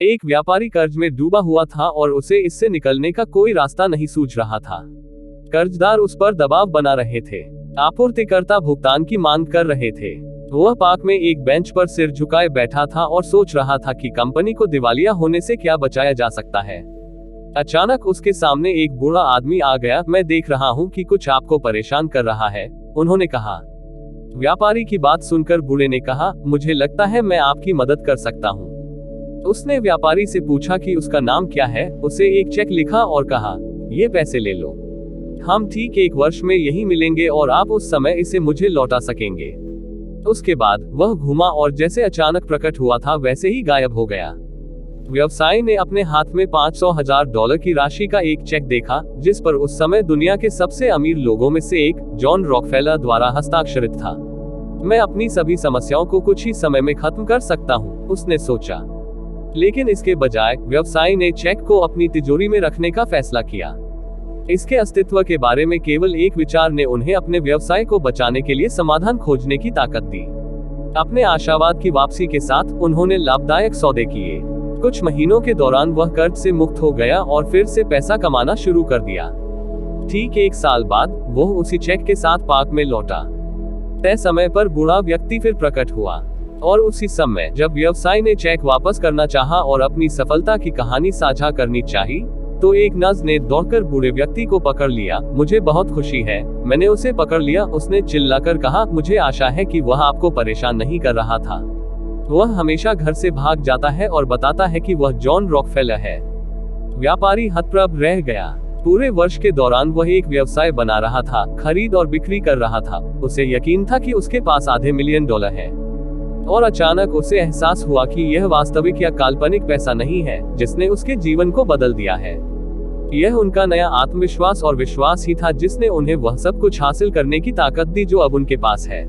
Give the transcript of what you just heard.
एक व्यापारी कर्ज में डूबा हुआ था और उसे इससे निकलने का कोई रास्ता नहीं सूझ रहा था। कर्जदार उस पर दबाव बना रहे थे। आपूर्तिकर्ता भुगतान की मांग कर रहे थे। वह पार्क में एक बेंच पर सिर झुकाए बैठा था और सोच रहा था कि कंपनी को दिवालिया होने से क्या बचाया जा सकता है। अचानक उसके सामने एक बूढ़ा आदमी आ गया। मैं देख रहा हूँ कि कुछ आपको परेशान कर रहा है, उन्होंने कहा। व्यापारी की बात सुनकर बूढ़े ने कहा, मुझे लगता है मैं आपकी मदद कर सकता हूँ। उसने व्यापारी से पूछा कि उसका नाम क्या है, उसे एक चेक लिखा और कहा, ये पैसे ले लो। हम ठीक 1 वर्ष में यही मिलेंगे और आप उस समय इसे मुझे लौटा सकेंगे। उसके बाद वह घूमा और जैसे अचानक प्रकट हुआ था वैसे ही गायब हो गया। व्यवसायी ने अपने हाथ में $500,000 की राशि का एक चेक देखा, जिस पर उस समय दुनिया के सबसे अमीर लोगों में से एक जॉन रॉकफेलर द्वारा हस्ताक्षरित था। मैं अपनी सभी समस्याओं को कुछ ही समय में खत्म कर सकता हूँ, उसने सोचा। लेकिन इसके बजाय व्यवसायी ने चेक को अपनी तिजोरी में रखने का फैसला किया। इसके अस्तित्व के बारे में केवल एक विचार ने उन्हें अपने व्यवसाय को बचाने के लिए समाधान खोजने की ताकत दी। अपने आशावाद की वापसी के साथ उन्होंने लाभदायक सौदे किए। कुछ महीनों के दौरान वह कर्ज से मुक्त हो गया और फिर से पैसा कमाना शुरू कर दिया। ठीक 1 साल बाद वो उसी चेक के साथ पार्क में लौटा। तय समय पर बूढ़ा व्यक्ति फिर प्रकट हुआ और उसी समय जब व्यवसायी ने चेक वापस करना चाहा और अपनी सफलता की कहानी साझा करनी चाही, तो एक नर्स ने दौड़कर बूढ़े व्यक्ति को पकड़ लिया। मुझे बहुत खुशी है, मैंने उसे पकड़ लिया, उसने चिल्लाकर कहा। मुझे आशा है कि वह आपको परेशान नहीं कर रहा था। वह हमेशा घर से भाग जाता है और बताता है कि वह जॉन रॉकफेलर है। व्यापारी हतप्रभ रह गया। पूरे वर्ष के दौरान वह एक व्यवसाय बना रहा था, खरीद और बिक्री कर रहा था। उसे यकीन था कि उसके पास $500 मिलियन है। और अचानक उसे एहसास हुआ कि यह वास्तविक या काल्पनिक पैसा नहीं है जिसने उसके जीवन को बदल दिया है। यह उनका नया आत्मविश्वास और विश्वास ही था जिसने उन्हें वह सब कुछ हासिल करने की ताकत दी जो अब उनके पास है।